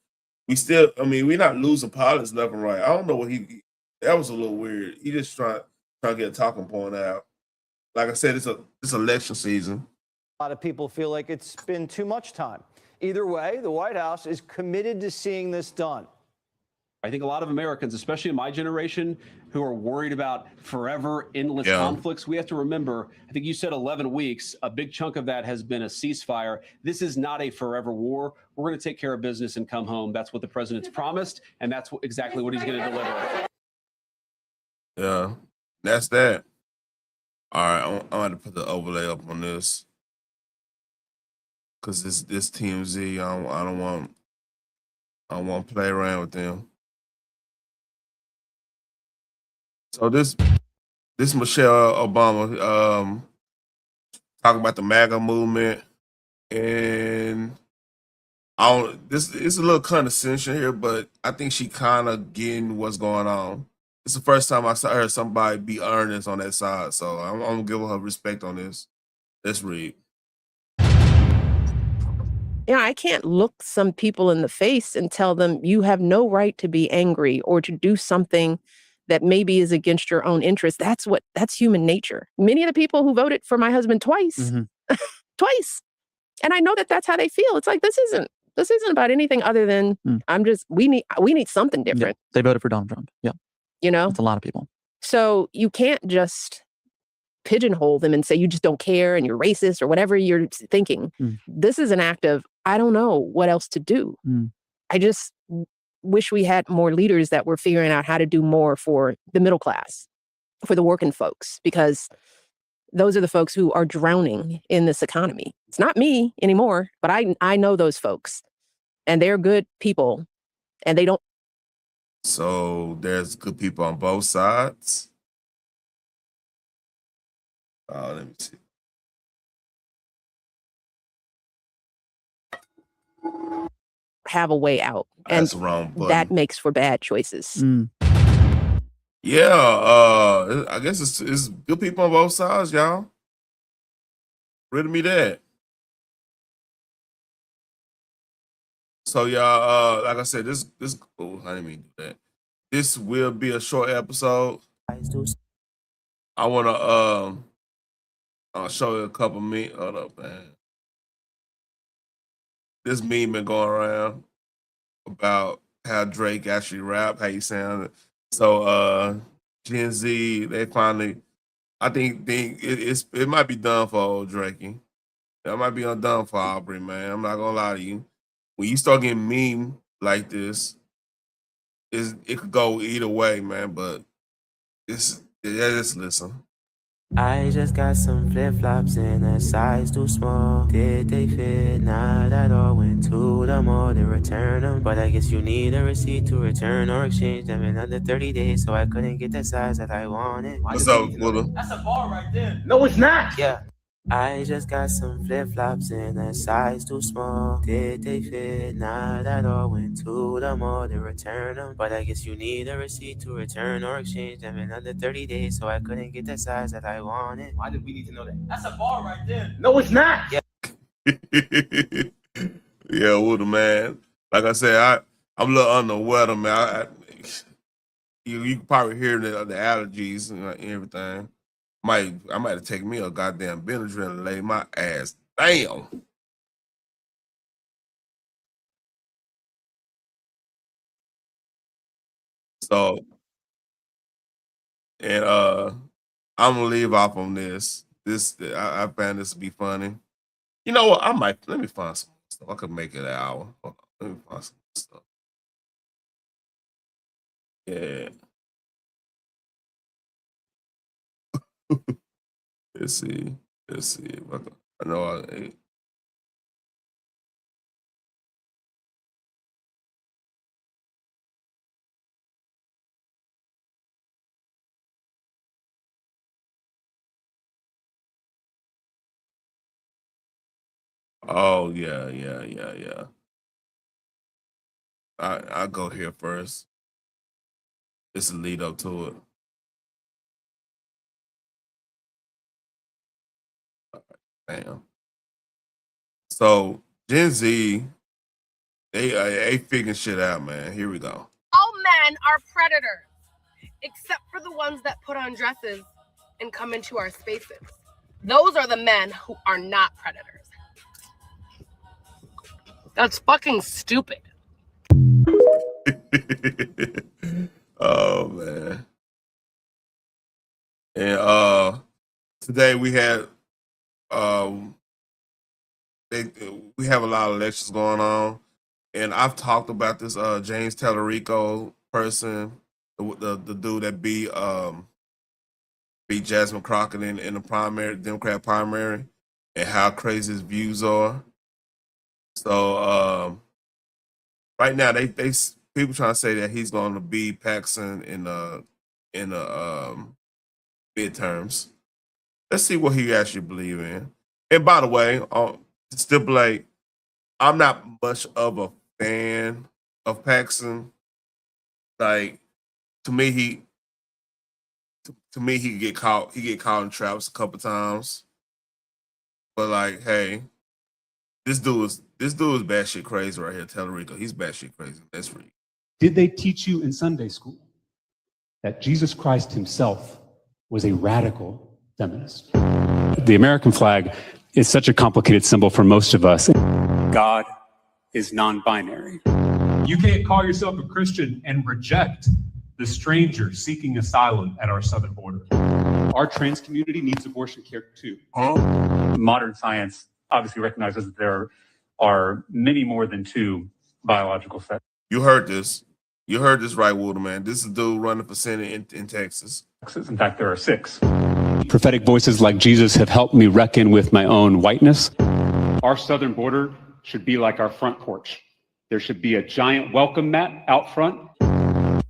we're not losing pilots left and right. I don't know what that was a little weird. He just trying to get a talking point out. Like I said, it's election season. A lot of people feel like it's been too much time. Either way, the White House is committed to seeing this done. I think a lot of Americans, especially in my generation, who are worried about forever endless conflicts, we have to remember, I think you said 11 weeks, a big chunk of that has been a ceasefire. This is not a forever war. We're going to take care of business and come home. That's what the president's promised, and that's exactly what he's going to deliver. Yeah, that's that. All right, I'm going to put the overlay up on this because this TMZ, I don't want I don't want to play around with them. So this Michelle Obama talking about the MAGA movement, and I don't. This is a little condescension here, but I think she kind of getting what's going on. It's the first time I heard somebody be earnest on that side, so I'm gonna give her respect on this. Let's read. I can't look some people in the face and tell them you have no right to be angry or to do something that maybe is against your own interest. That's human nature. Many of the people who voted for my husband twice, twice, and I know that that's how they feel. It's like this isn't about anything other than we need something different. Yeah, they voted for Donald Trump. Yeah, it's a lot of people. So you can't just pigeonhole them and say you just don't care and you're racist or whatever you're thinking. This is an act of I don't know what else to do. I just wish we had more leaders that were figuring out how to do more for the middle class, for the working folks, because those are the folks who are drowning in this economy. It's not me anymore, but I know those folks, and they're good people, and they don't. So there's good people on both sides. Let me see. Have a way out, and That's the wrong button. that makes for bad choices. Yeah, I guess it's good people on both sides, y'all. Rid of me that. So y'all, like I said, this oh, I didn't mean to do that. This will be a short episode. I wanna I'll show you a couple memes. Hold up, man. This meme been going around about how Drake actually rap, how he sounded. So Gen Z, they finally, I think it might be done for old Drakey. That might be undone for Aubrey, man. I'm not gonna lie to you. When you start getting meme like this, it could go either way, man. But just listen. I just got some flip-flops in a size too small. Did they fit? Not at all. Went to the mall to return them. But I guess you need a receipt to return or exchange them in under 30 days. So I couldn't get the size that I wanted. What's up, Willem? That's a bar right there. No, it's not. Yeah. I just got some flip-flops in a size too small. Did they fit? Not at all. Went to the mall to return them. But I guess you need a receipt to return or exchange them in under 30 days. So I couldn't get the size that I wanted. Why did we need to know that? That's a bar right there. No, it's not. Yeah. Yeah, Willem, man. Like I said, I'm a little under the weather, man. You can probably hear the allergies and everything. I might have taken me a goddamn Benadryl and lay my ass down. So, and I'm gonna leave off on this. I found this to be funny. You know what? Let me find some stuff. I could make it an hour. Hold on, let me find some stuff. Yeah. Let's see. I know Oh yeah. I'll go here first. It's a lead up to it. Damn. So Gen Z, they figuring shit out, man. Here we go. All men are predators, except for the ones that put on dresses and come into our spaces. Those are the men who are not predators. That's fucking stupid. Oh man. And today we had we have a lot of elections going on, and I've talked about this James Tallarico person, the dude that beat Jasmine Crockett in the primary, Democrat primary, and how crazy his views are. So right now they people trying to say that he's going to be Paxson in the midterms. Let's see what he actually believe in. And by the way, to stipulate, I'm not much of a fan of Paxson. Like to me, he get caught in traps a couple times. But like, hey, this dude is batshit crazy right here, Tellerico. He's batshit crazy. That's for you. Did they teach you in Sunday school that Jesus Christ himself was a radical feminist? The American flag is such a complicated symbol for most of us. God is non-binary. You can't call yourself a Christian and reject the stranger seeking asylum at our southern border. Our trans community needs abortion care too. Modern science obviously recognizes that there are many more than two biological sexes. You heard this. You heard this right, Wilderman. This is a dude running for Senate in Texas. In fact, there are 6. Prophetic voices like Jesus have helped me reckon with my own whiteness. Our southern border should be like our front porch. There should be a giant welcome mat out front.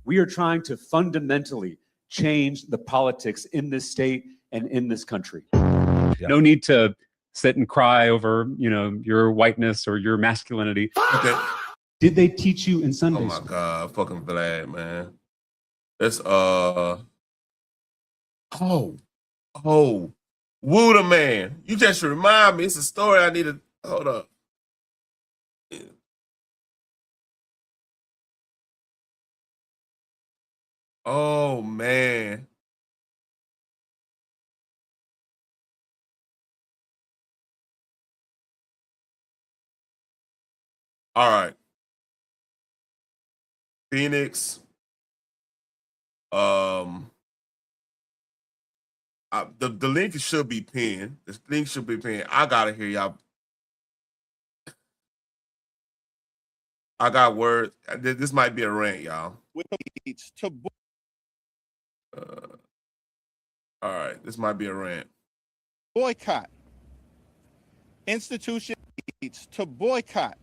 We are trying to fundamentally change the politics in this state and in this country. Yeah. No need to sit and cry over, your whiteness or your masculinity. Okay. Did they teach you in Sunday school? Oh my God, fucking Vlad, man. That's Wooder man. You just remind me. It's a story I need to hold up. Oh man. All right. Phoenix. The link should be pinned. The link should be pinned. I gotta hear y'all. I got word. This might be a rant, y'all. All right, this might be a rant. Boycott. Institutions to boycott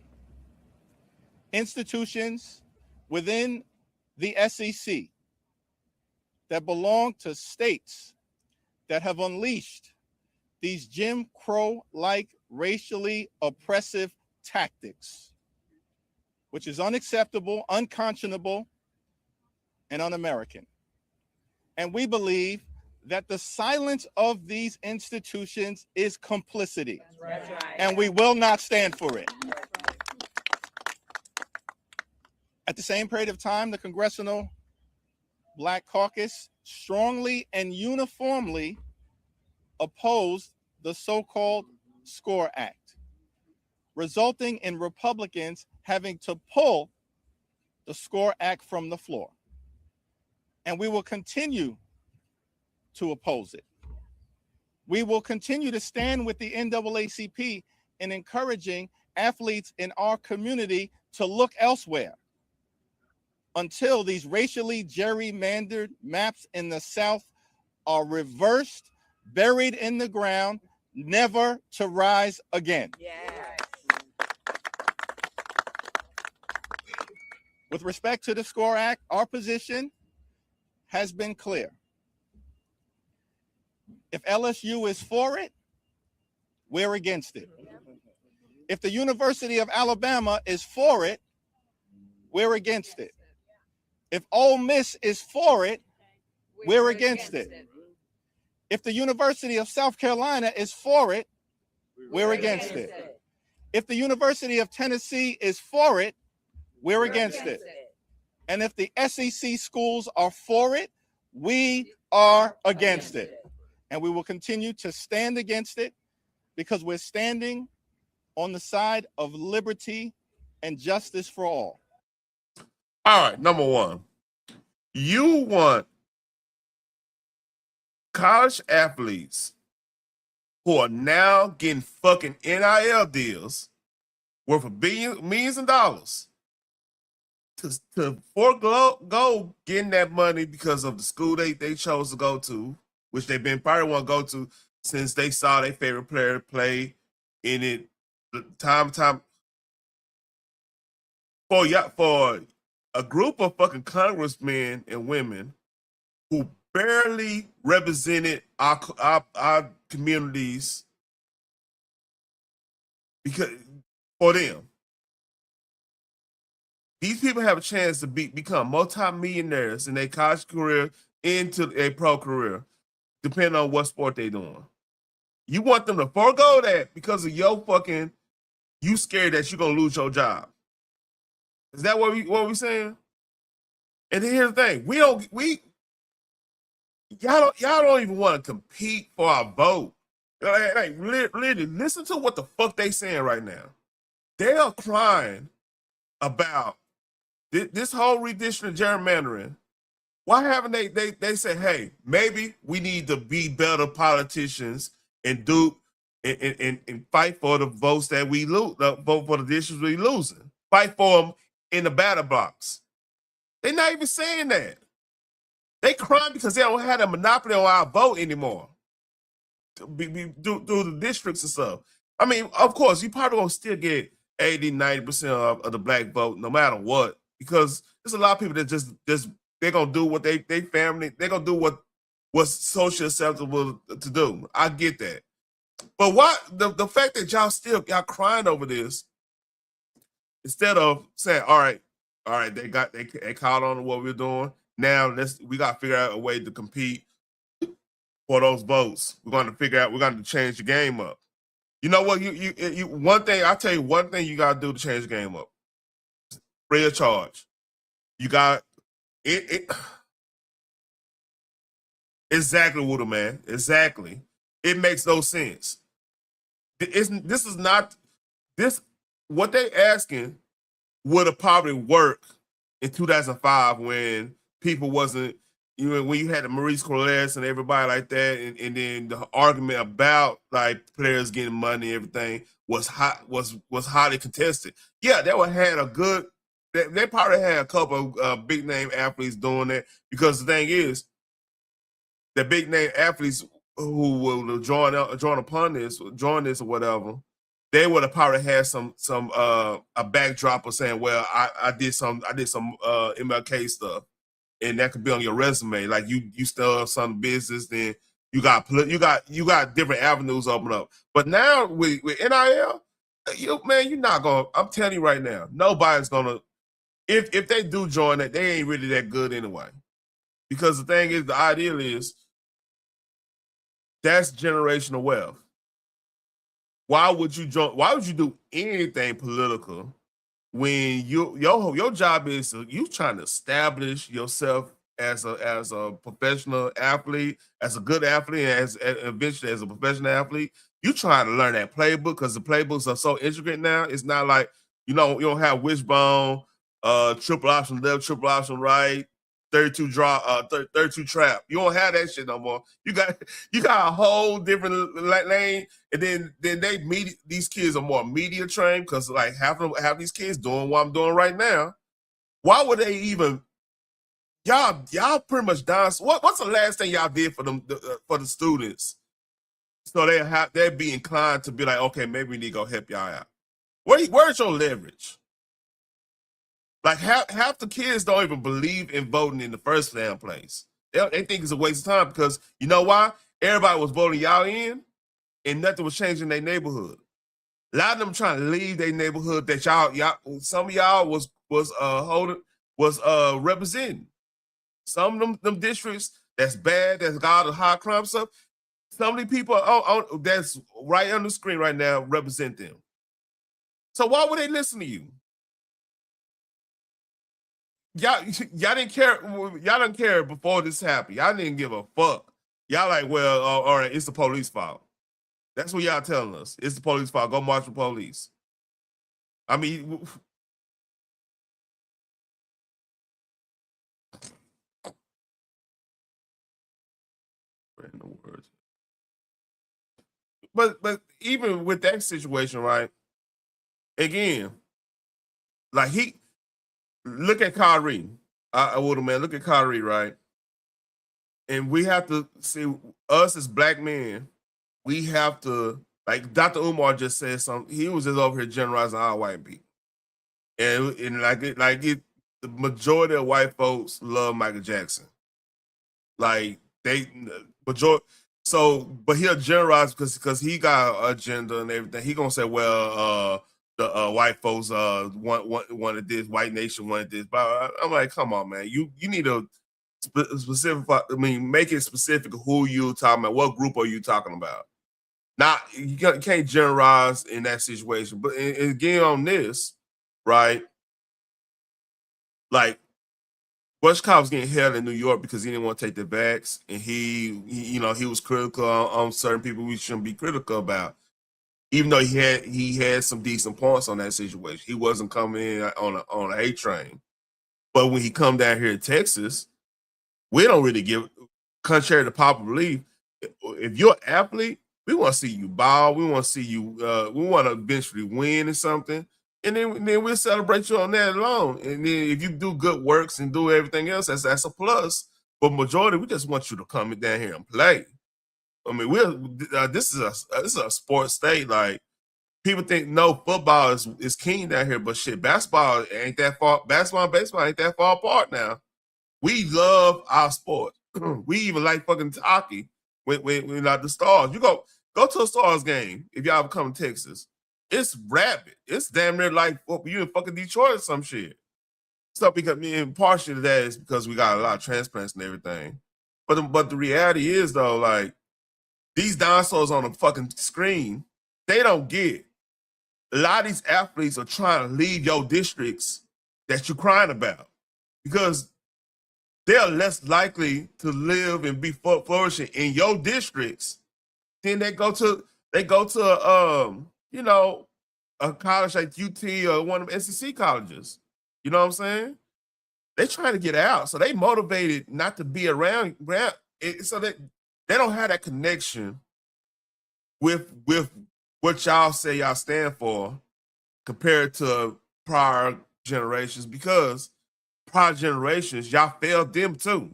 institutions within the SEC that belong to states that have unleashed these Jim Crow-like racially oppressive tactics, which is unacceptable, unconscionable, and un-American. And we believe that the silence of these institutions is complicity. That's right. And we will not stand for it. At the same period of time, the Congressional Black Caucus strongly and uniformly opposed the so-called SCORE Act, resulting in Republicans having to pull the SCORE Act from the floor. And we will continue to oppose it. We will continue to stand with the NAACP in encouraging athletes in our community to look elsewhere until these racially gerrymandered maps in the South are reversed, buried in the ground, never to rise again. Yes. With respect to the SCORE Act, our position has been clear. If LSU is for it, we're against it. If the University of Alabama is for it, we're against it. If Ole Miss is for it, we're against it. If the University of South Carolina is for it, we're against it. If the University of Tennessee is for it, we're against it. And if the SEC schools are for it, we are against it. And we will continue to stand against it because we're standing on the side of liberty and justice for all. All right, number one, you want college athletes who are now getting fucking NIL deals worth millions of dollars to forego getting that money because of the school they chose to go to, which they've been probably want to go to since they saw their favorite player play in it time. for a group of fucking congressmen and women who barely represented our communities, because for them, these people have a chance to become multi-millionaires in their college career into a pro career, depending on what sport they're doing. You want them to forego that because of your fucking, you scared that you're gonna lose your job. Is that what we saying? And then here's the thing: y'all don't even want to compete for our vote. Like literally, listen to what the fuck they saying right now. They are crying about this whole redistricting gerrymandering. Why haven't they said, hey, maybe we need to be better politicians and do and fight for the votes that we lose, vote for the districts we losing. Fight for them in the ballot box. They're not even saying that. They crying because they don't have a monopoly on our vote anymore. Through the districts and stuff. I mean, of course, you probably gonna still get 80-90% of the black vote no matter what, because there's a lot of people that just they're gonna do what they family, they're gonna do what's socially acceptable to do. I get that. But what the fact that y'all crying over this, instead of saying, all right, they caught on to what we're doing. Now we gotta figure out a way to compete for those votes. We're going to change the game up. You know what? You one thing, I'll tell you one thing you got to do to change the game up. Free of charge. You got it. Exactly, Wooder, man. Exactly. It makes no sense. What they asking would have probably worked in 2005 when people wasn't, when you had the Maurice Corliss and everybody like that, and then the argument about like players getting money and everything was highly contested. Yeah, they would had a good. They probably had a couple of big name athletes doing that, because the thing is, the big name athletes who will join this or whatever, they would have probably had some a backdrop of saying, well, I did some MLK stuff. And that could be on your resume. Like you still have some business, then you got different avenues open up. But now with NIL, you're not gonna. I'm telling you right now, nobody's gonna. If they do join it, they ain't really that good anyway. Because the thing is, the ideal is that's generational wealth. Why would you join? Why would you do anything political when your job is you trying to establish yourself as a professional athlete, as a good athlete, and eventually as a professional athlete? You trying to learn that playbook, because the playbooks are so intricate now. It's not like you don't have wishbone, triple option left, triple option right, 32 draw, 32 trap. You don't have that shit no more. You got a whole different lane, and then these kids are more media trained, because like half these kids doing what I'm doing right now. Why would they even? Y'all pretty much done. What's the last thing y'all did for them for the students? So they'd be inclined to be like, okay, maybe we need to go help y'all out. Where's your leverage? Like half the kids don't even believe in voting in the first damn place. They think it's a waste of time, because you know why? Everybody was voting y'all in, and nothing was changing their neighborhood. A lot of them trying to leave their neighborhood that y'all some of y'all was representing. Some of them districts that's bad, that's got all the high crime stuff. Some of the people that's right on the screen right now represent them. So why would they listen to you? Y'all didn't care. Y'all didn't care before this happened. Y'all didn't give a fuck. Y'all like, well, all right, it's the police fault. That's what y'all telling us. It's the police fault. Go march with police. I mean, but even with that situation, right? Again, like look at Kyrie. Look at Kyrie, right? And we have to see, us as black men, we have to, like Dr. Umar just said something. He was just over here generalizing all white people. And the majority of white folks love Michael Jackson. Like majority. So, but he'll generalize because he got an agenda and everything. He gonna say, well, the white folks wanted this, white nation wanted this. But I'm like, come on, man, you need to specify. I mean, make it specific who you talking about. What group are you talking about? Not you can't generalize in that situation. But and again on this, right? Like Bush Cobb was getting held in New York because he didn't want to take the vax, and he was critical on certain people we shouldn't be critical about. Even though he had some decent points on that situation, he wasn't coming in on a hate train. But when he come down here to Texas, we don't really give, contrary to popular belief, if you're an athlete, we want to see you ball. We want to see you. We want to eventually win or something, and then we'll celebrate you on that alone. And then if you do good works and do everything else, that's a plus. But majority, we just want you to come down here and play. I mean, this is a sports state. Like people think no football is king down here, but shit, basketball ain't that far. Basketball and baseball ain't that far apart now. We love our sport. We even like fucking hockey. When not the Stars, you go to a Stars game if y'all ever come to Texas. It's rabid. It's damn near like you in fucking Detroit or some shit. So because partially to that is because we got a lot of transplants and everything. But the reality is though, like these dinosaurs on the fucking screen, they don't get. A lot of these athletes are trying to leave your districts that you're crying about because they're less likely to live and be flourishing in your districts than they go to a college like UT or one of them SEC colleges. You know what I'm saying? They're trying to get out, so they motivated not to be around it, so that they don't have that connection with what y'all say y'all stand for compared to prior generations, because prior generations, y'all failed them too.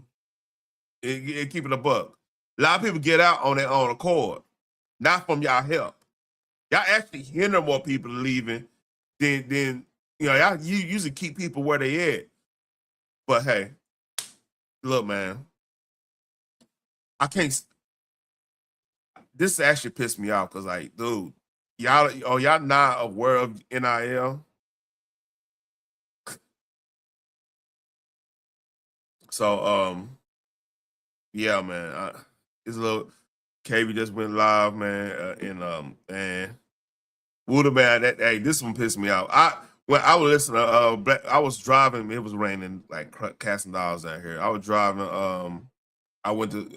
And keep it a buck. A lot of people get out on their own accord, not from y'all help. Y'all actually hinder more people leaving than y'all you usually keep people where they at. But hey, look, man, I can't. This actually pissed me off because, like, dude, y'all not aware of NIL? So, yeah, man, it's a little. KB just went live, man, and Wooda, man, this one pissed me off. I was listening to I was driving. It was raining like casting dollars out here. I was driving. I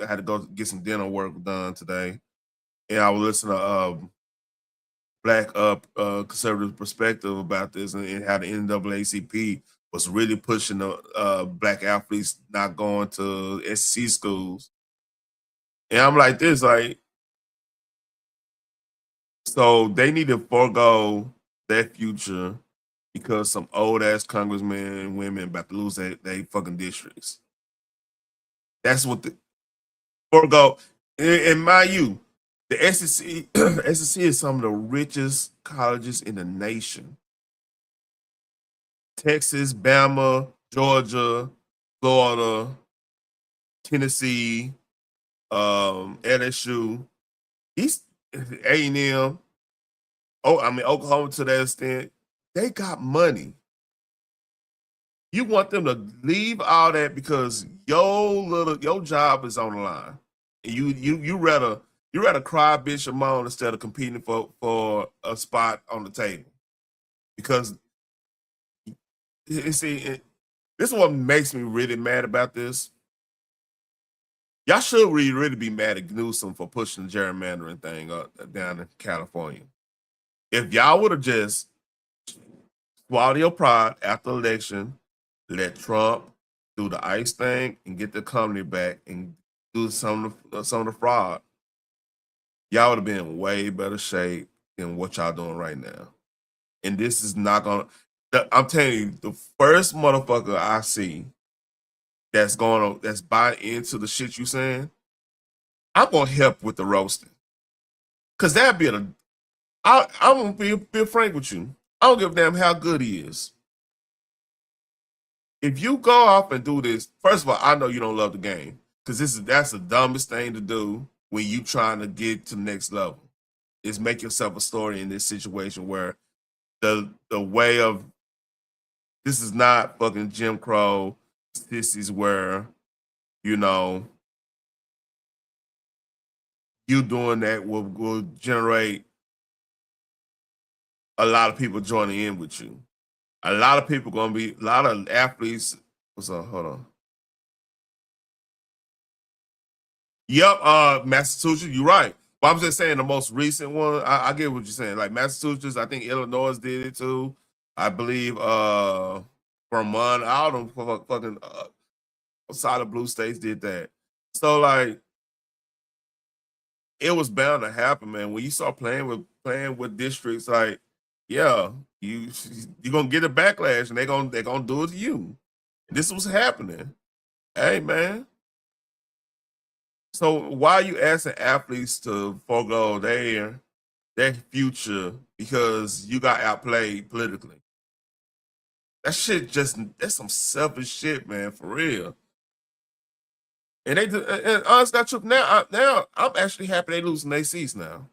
had to go get some dinner work done today, and I was listening to Black conservative perspective about this and how the NAACP was really pushing the Black athletes not going to SEC schools. And I'm like this, like, so they need to forego their future because some old ass congressmen and women about to lose their fucking districts. That's what the forego. In my view, the SEC is some of the richest colleges in the nation. Texas, Bama, Georgia, Florida, Tennessee, LSU, East A&M. Oklahoma to that extent. They got money. You want them to leave all that because your job is on the line. And you rather cry, bitch, and moan instead of competing for a spot on the table. Because this is what makes me really mad about this. Y'all should really be mad at Newsom for pushing the gerrymandering thing up down in California. If y'all would have just swallowed your pride after the election, let Trump do the ICE thing and get the company back and do some of the fraud, y'all would have been in way better shape than what y'all doing right now. And this is not gonna. I'm telling you, the first motherfucker I see that's buying into the shit you saying, I'm gonna help with the roasting. Cause that'd be I'm gonna be frank with you. I don't give a damn how good he is. if you go off and do this, first of all, I know you don't love the game because that's the dumbest thing to do when you trying to get to the next level. Is make yourself a story in this situation where the way of this is not fucking Jim Crow. This is where, you know, you doing that will generate a lot of people joining in with you. A lot of people gonna be, a lot of athletes. What's up? Hold on. Yep, Massachusetts, you're right. But I'm just saying the most recent one, I get what you're saying. Like Massachusetts, I think Illinois did it too. I believe Vermont, all them fucking outside of blue states did that. So like it was bound to happen, man. When you start playing with districts, like, yeah, you're gonna get a backlash and they're gonna do it to you. This was happening. Hey man. So why are you asking athletes to forego their future because you got outplayed politically? That shit that's some selfish shit, man, for real. And they do, and honestly, that's true. Now I'm actually happy they losing their seats now.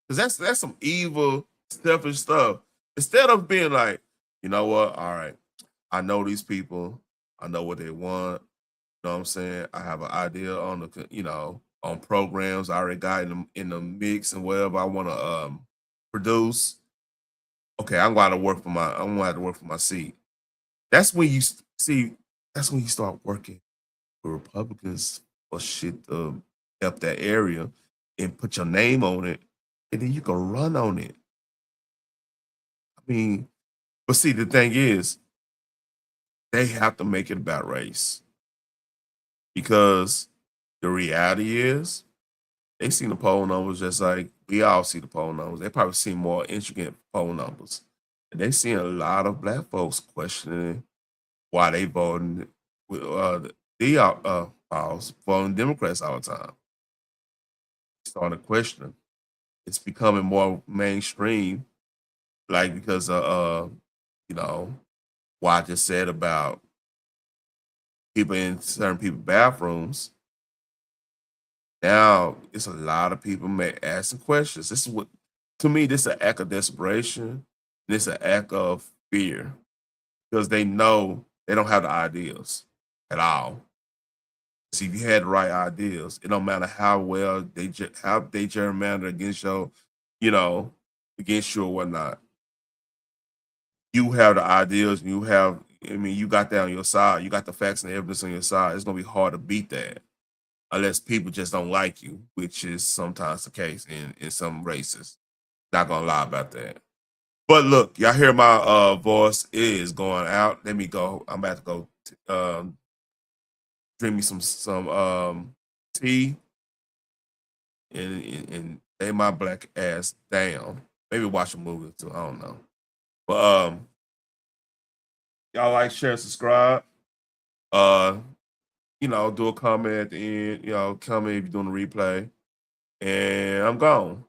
Because that's some evil, selfish stuff. Instead of being like, you know what, all right, I know these people, I know what they want. You know what I'm saying? I have an idea on the, you know, on programs I already got in the mix and whatever I want to produce. Okay, I'm gonna have to work for my seat. That's when you see. That's when you start working for Republicans for shit to help that area and put your name on it, and then you can run on it. I mean, but see, the thing is, they have to make it about race. Because the reality is, they see the poll numbers just like we all see the poll numbers. They probably see more intricate poll numbers. And they see a lot of black folks questioning why they voting with voting Democrats all the time. Starting to question. It's becoming more mainstream, like because you know, what I just said about people in certain people's bathrooms. Now it's a lot of people asking questions. This is what, to me, this is an act of desperation. This is an act of fear because they know they don't have the ideas at all. See, if you had the right ideas, it don't matter how well they gerrymander against your, you know, against you or whatnot. You have the ideas, and you got that on your side. You got the facts and evidence on your side. It's gonna be hard to beat that unless people just don't like you, which is sometimes the case in some races. Not gonna lie about that. But look, y'all hear my voice is going out. Let me go. I'm about to go drink me some tea and lay my black ass down. Maybe watch a movie too. I don't know. But y'all like, share, subscribe. You know, do a comment at the end. You know, comment if you're doing a replay. And I'm gone.